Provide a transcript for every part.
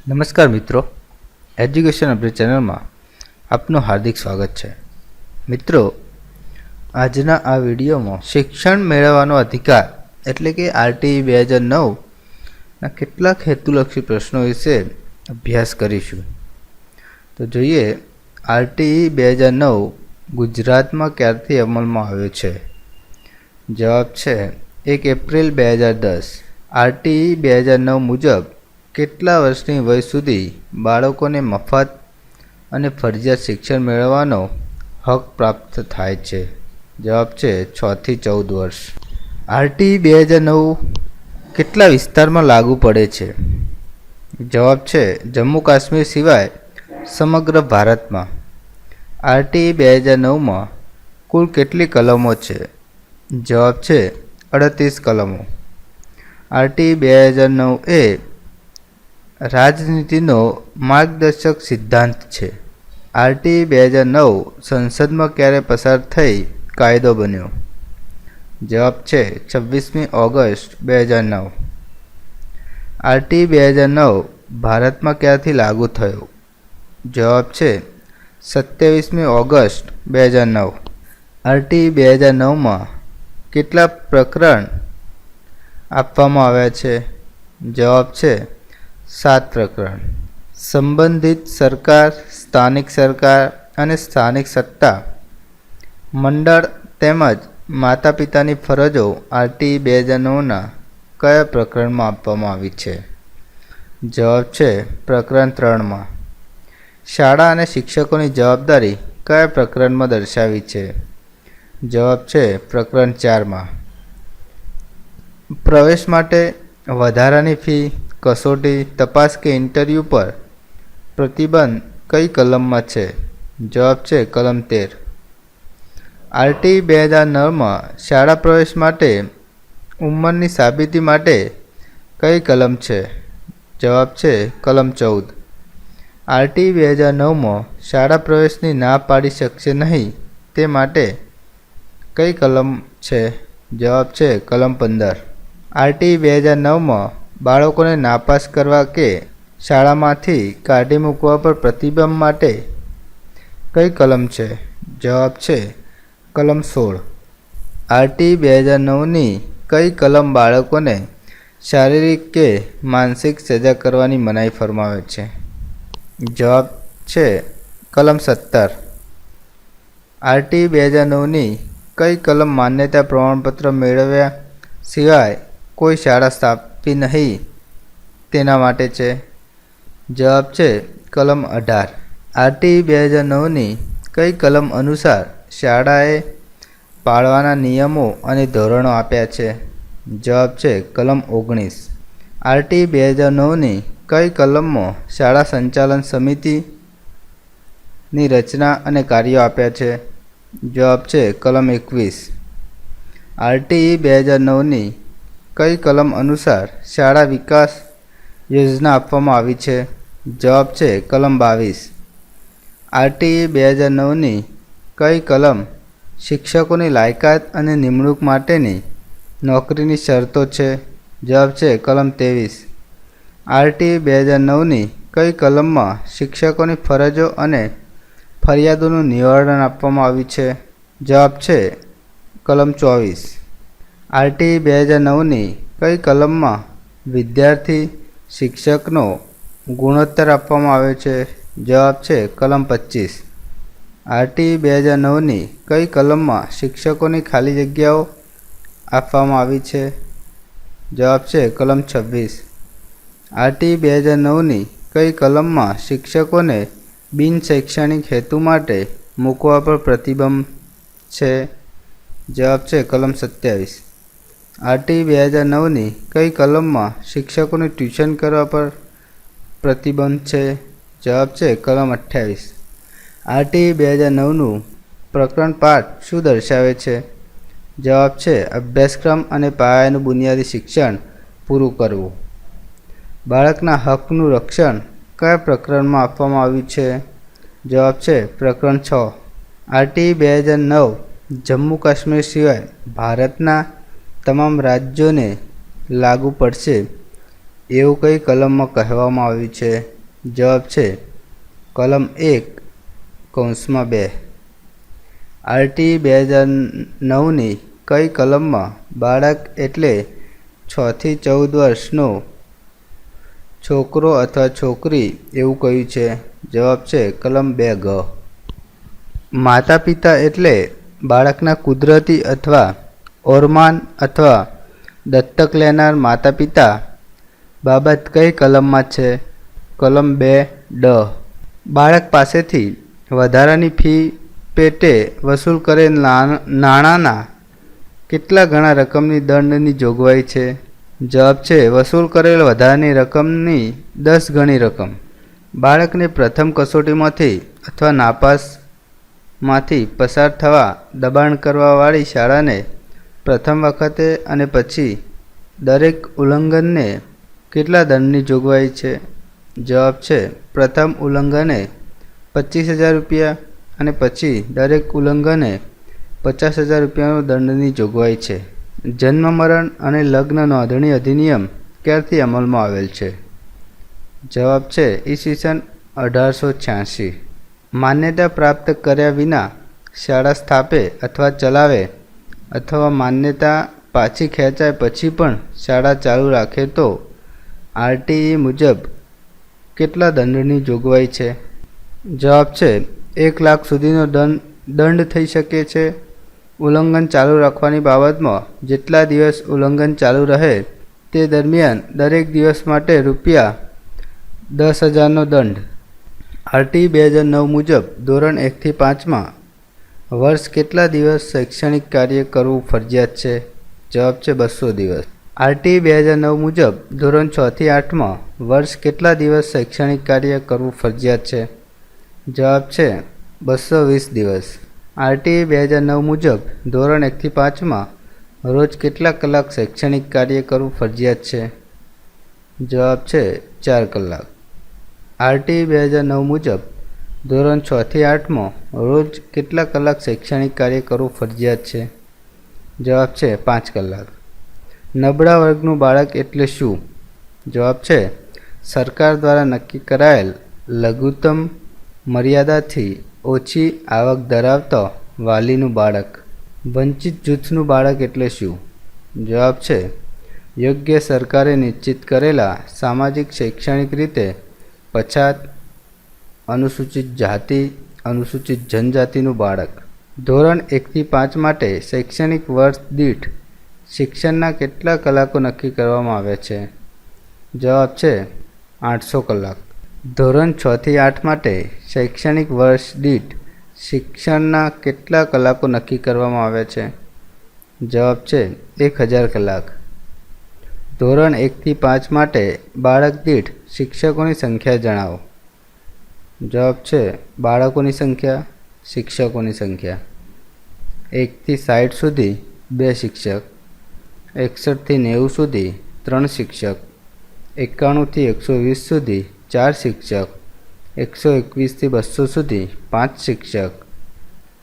નમસ્કાર મિત્રો, education update ચેનલમાં આપનું હાર્દિક સ્વાગત છે. મિત્રો, આજના આ વિડીયોમાં શિક્ષણ મેળવવાનો અધિકાર એટલે કે આરટીઈ 2009ના કેટલાક હેતુલક્ષી પ્રશ્નો વિશે અભ્યાસ કરીશું. તો જોઈએ, આરટીઈ 2009 ગુજરાતમાં ક્યારથી અમલમાં આવ્યો છે? જવાબ છે 1 એપ્રિલ 2010. આરટીઈ 2009 મુજબ કેટલા વર્ષની વય સુધી બાળકોને મફત અને ફરજિયાત શિક્ષણ મેળવવાનો હક પ્રાપ્ત થાય છે? જવાબ છે 6 થી 14 વર્ષ. આરટીઈ 2009 કેટલા વિસ્તારમાં લાગુ પડે છે? જવાબ છે જમ્મુ કાશ્મીર સિવાય સમગ્ર ભારતમાં. આરટીઈ 2009માં કુલ કેટલી કલમો છે? જવાબ છે 38 કલમો. આરટીઈ 2009 એ રાજનીતિનો માર્ગદર્શક સિદ્ધાંત છે. આરટીઈ 2009 સંસદમાં ક્યારે પસાર થઈ કાયદો બન્યો? જવાબ છે 26મી ઓગસ્ટ 2009. આરટીઈ 2009 ભારતમાં ક્યારથી લાગુ થયો? જવાબ છે 27મી ઓગસ્ટ 2009. આરટીઈ 2009માં કેટલા પ્રકરણ આપવામાં આવ્યા છે? જવાબ છે 7 પ્રકરણ. સંબંધિત સરકાર, સ્થાનિક સરકાર અને સ્થાનિક સત્તા મંડળ તેમજ માતા પિતાની ફરજો આરટીઈ 2009ના કયા પ્રકરણમાં આપવામાં આવી છે? જવાબ છે પ્રકરણ 3માં. શાળા અને શિક્ષકોની જવાબદારી કયા પ્રકરણમાં દર્શાવી છે? જવાબ છે પ્રકરણ 4માં. પ્રવેશ માટે વધારાની ફી, કસોટી, તપાસ કે ઇન્ટરવ્યૂ પર પ્રતિબંધ કઈ કલમમાં છે? જવાબ છે કલમ 13. આરટીઈ 2009માં શાળા પ્રવેશ માટે ઉંમરની સાબિતી માટે કઈ કલમ છે? જવાબ છે કલમ 14. આરટીઈ 2009માં શાળા પ્રવેશની ના પાડી શકશે નહીં તે માટે કઈ કલમ છે? જવાબ છે કલમ 15. આરટીઈ 2009માં બાળકોને નાપાસ કરવા કે શાળામાંથી કાઢી મૂકવા પર પ્રતિબંધ માટે કઈ કલમ છે? જવાબ છે કલમ 16. આરટીઈ 2009ની કઈ કલમ બાળકોને શારીરિક કે માનસિક સજા કરવાની મનાઈ ફરમાવે છે? જવાબ છે કલમ 17. આરટીઈ 2009ની કઈ કલમ માન્યતા પ્રમાણપત્ર મેળવ્યા સિવાય કોઈ શાળા સ્થાપી નહીં તેના માટે છે? જવાબ છે કલમ 18. આરટીઈ 2009ની કઈ કલમ અનુસાર શાળાએ પાળવાના નિયમો અને ધોરણો આપ્યા છે? જવાબ છે કલમ 19. આરટીઈ 2009ની કઈ કલમમાં શાળા સંચાલન સમિતિની રચના અને કાર્યો આપ્યા છે? જવાબ છે કલમ 21. આરટીઈ 2009ની કઈ કલમ અનુસાર શાળા વિકાસ યોજના આપવામાં આવી છે? જવાબ છે કલમ 22. આરટીઈ 2009ની કઈ કલમ શિક્ષકોની લાયકાત અને નિમણૂક માટેની નોકરીની શરતો છે? જવાબ છે કલમ 23. આરટીઈ 2009ની કઈ કલમમાં શિક્ષકોની ફરજો અને ફરિયાદોનું નિવારણ આપવામાં આવ્યું છે? જવાબ છે કલમ 24. આરટીઈ 2009ની કઈ કલમમાં વિદ્યાર્થી શિક્ષકનો ગુણોત્તર આપવામાં આવ્યો છે? જવાબ છે કલમ 25. આરટીઈ 2009ની કઈ કલમમાં શિક્ષકોની ખાલી જગ્યાઓ આપવામાં આવી છે? જવાબ છે કલમ 26. આરટીઈ 2009ની કઈ કલમમાં શિક્ષકોને બિન શૈક્ષણિક હેતુ માટે મૂકવા પર પ્રતિબંધ છે? જવાબ છે કલમ 27. આરટીઈ 2009ની કઈ કલમમાં શિક્ષકોને ટ્યુશન કરવા પર પ્રતિબંધ છે? જવાબ છે કલમ 28. આરટીઈ 2009નું પ્રકરણ 5 શું દર્શાવે છે? જવાબ છે અભ્યાસક્રમ અને પાયાનું બુનિયાદી શિક્ષણ પૂરું કરવું. બાળકના હકનું રક્ષણ કયા પ્રકરણમાં આપવામાં આવ્યું છે? જવાબ છે પ્રકરણ 6. આરટીઈ 2009 જમ્મુ કાશ્મીર સિવાય ભારતના તમામ રાજ્યોને લાગુ પડશે એવું કઈ કલમમાં કહેવામાં આવ્યું છે? જવાબ છે કલમ 1(2). આરટીઈ 2009ની કઈ કલમમાં બાળક એટલે 6 થી 14 વર્ષનો છોકરો અથવા છોકરી એવું કહ્યું છે? જવાબ છે કલમ 2(ગ). માતા પિતા એટલે બાળકના કુદરતી અથવા ઓરમાન અથવા દત્તક લેનાર માતા પિતા બાબત કઈ કલમમાં છે? કલમ 2(ડ). બાળક પાસેથી વધારાની ફી પેટે વસૂલ કરેલ નાણાંના કેટલા ગણા રકમની દંડની જોગવાઈ છે? જવાબ છે વસૂલ કરેલ વધારાની રકમની 10 ગણી રકમ. બાળકને પ્રથમ કસોટીમાંથી અથવા નાપાસમાંથી પસાર થવા દબાણ કરવાવાળી શાળાને પ્રથમ વખતે અને પછી દરેક ઉલ્લંઘનને કેટલા દંડની જોગવાઈ છે? જવાબ છે પ્રથમ ઉલ્લંઘને 25,000 રૂપિયા અને પછી દરેક ઉલ્લંઘને 50,000 રૂપિયાનો દંડની જોગવાઈ છે. જન્મ મરણ અને લગ્ન નોંધણી અધિનિયમ ક્યારથી અમલમાં આવેલ છે? જવાબ છે ઈસવીસન 1886. માન્યતા પ્રાપ્ત કર્યા વિના શાળા સ્થાપે અથવા ચલાવે અથવા માન્યતા પાછી ખેંચાય પછી પણ શાળા ચાલુ રાખે તો આરટીઈ મુજબ કેટલા દંડની જોગવાઈ છે? જવાબ છે 1 લાખ સુધીનો દંડ થઈ શકે છે. ઉલ્લંઘન ચાલુ રાખવાની બાબતમાં જેટલા દિવસ ઉલ્લંઘન ચાલુ રહે તે દરમિયાન દરેક દિવસ માટે ₹10,000નો દંડ. આરટીઈ 2009 મુજબ ધોરણ 1 થી 5માં વર્ષ કેટલા દિવસ શૈક્ષણિક કાર્ય કરવું ફરજિયાત છે? જવાબ છે 200 દિવસ. આરટીઈ 2009 મુજબ ધોરણ 6 થી 8માં વર્ષ કેટલા દિવસ શૈક્ષણિક કાર્ય કરવું ફરજિયાત છે? જવાબ છે 220 દિવસ. આરટીઈ 2009 મુજબ ધોરણ 1 થી 5માં રોજ કેટલા કલાક શૈક્ષણિક કાર્ય કરવું ફરજિયાત છે? જવાબ છે 4 કલાક. આરટીઈ 2009 મુજબ ધોરણ 6 થી 8માં રોજ કેટલા કલાક શૈક્ષણિક કાર્ય કરવું ફરજિયાત છે? જવાબ છે 5 કલાક. નબળા વર્ગનું બાળક એટલે શું? જવાબ છે સરકાર દ્વારા નક્કી કરાયેલ લઘુત્તમ મર્યાદાથી ઓછી આવક ધરાવતા વાલીનું બાળક. વંચિત જૂથનું બાળક એટલે શું? જવાબ છે યોગ્ય સરકારે નિશ્ચિત કરેલા સામાજિક શૈક્ષણિક રીતે પછાત, અનુસૂચિત જાતિ, અનુસૂચિત જનજાતિનું બાળક. ધોરણ 1 થી 5 માટે શૈક્ષણિક વર્ષ દીઠ શિક્ષણના કેટલા કલાકો નક્કી કરવામાં આવે છે? જવાબ છે 800 કલાક. ધોરણ 6 થી 8 માટે શૈક્ષણિક વર્ષ દીઠ શિક્ષણના કેટલા કલાકો નક્કી કરવામાં આવે છે? જવાબ છે 1000 કલાક. ધોરણ 1 થી 5 માટે બાળક દીઠ શિક્ષકોની સંખ્યા જણાવો. જવાબ છે બાળકોની સંખ્યા, શિક્ષકોની સંખ્યા. 1 થી 60 સુધી 2 શિક્ષક, 61 થી 90 સુધી 3 શિક્ષક, 91 થી 120 સુધી 4 શિક્ષક, 121 થી 200 સુધી 5 શિક્ષક,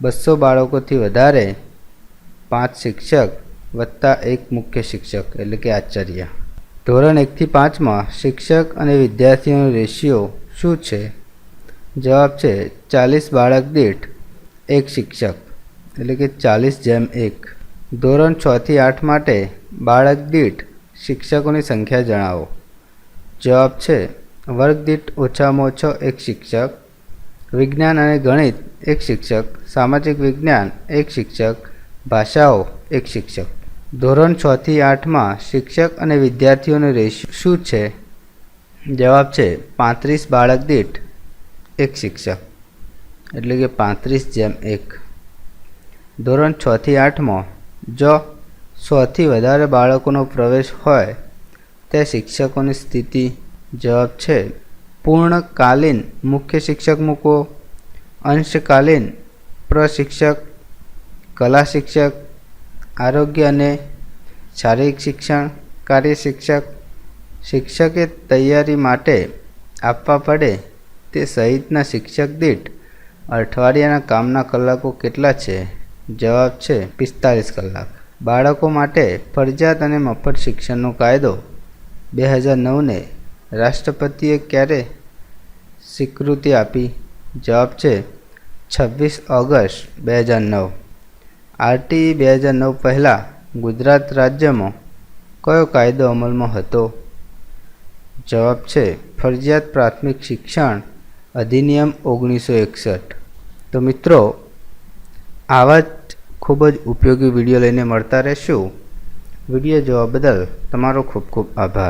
200 બાળકોથી વધારે 5 શિક્ષક વત્તા 1 મુખ્ય શિક્ષક એટલે કે આચાર્ય. ધોરણ 1 થી 5માં શિક્ષક અને વિદ્યાર્થીઓનો રેશિયો શું છે? જવાબ છે 40 બાળક દીઠ 1 શિક્ષક એટલે કે 40:1. ધોરણ 6 થી 8 માટે બાળક દીઠ શિક્ષકોની સંખ્યા જણાવો. જવાબ છે વર્ગ દીઠ ઓછામાં ઓછો 1 શિક્ષક, વિજ્ઞાન અને ગણિત 1 શિક્ષક, સામાજિક વિજ્ઞાન 1 શિક્ષક, ભાષાઓ 1 શિક્ષક. ધોરણ 6 થી 8માં શિક્ષક અને વિદ્યાર્થીઓનો રેશિયો શું છે? જવાબ છે 35 બાળક દીઠ 1 શિક્ષક એટલે કે 35:1. ધોરણ 6 થી 8માં જો 100 થી વધારે બાળકોનો પ્રવેશ હોય તે શિક્ષકોની સ્થિતિ. જવાબ છે પૂર્ણકાલીન મુખ્ય શિક્ષક મૂકવો, અંશકાલીન પ્રશિક્ષક, કલા શિક્ષક, આરોગ્ય અને શારીરિક શિક્ષણ કાર્ય શિક્ષક, શિક્ષકે તૈયારી માટે આપવા પડે તે સહિતના શિક્ષક દીઠ અઠવાડિયાના કામના કલાકો કેટલા છે? જવાબ છે 45 કલાક. બાળકો માટે ફરજિયાત અને મફત શિક્ષણનો કાયદો 2009ને રાષ્ટ્રપતિએ ક્યારે સ્વીકૃતિ આપી? જવાબ છે 26 ઓગસ્ટ 2009. આરટીઈ 2009 પહેલાં ગુજરાત રાજ્યમાં કયો કાયદો અમલમાં હતો? જવાબ છે ફરજિયાત પ્રાથમિક શિક્ષણ અધિનિયમ 1961. તો મિત્રો, આવા જ ખૂબ જ ઉપયોગી વિડીયો લઈને મળતા રહેશું. વિડીયો જોવા બદલ તમારો ખૂબ ખૂબ આભાર.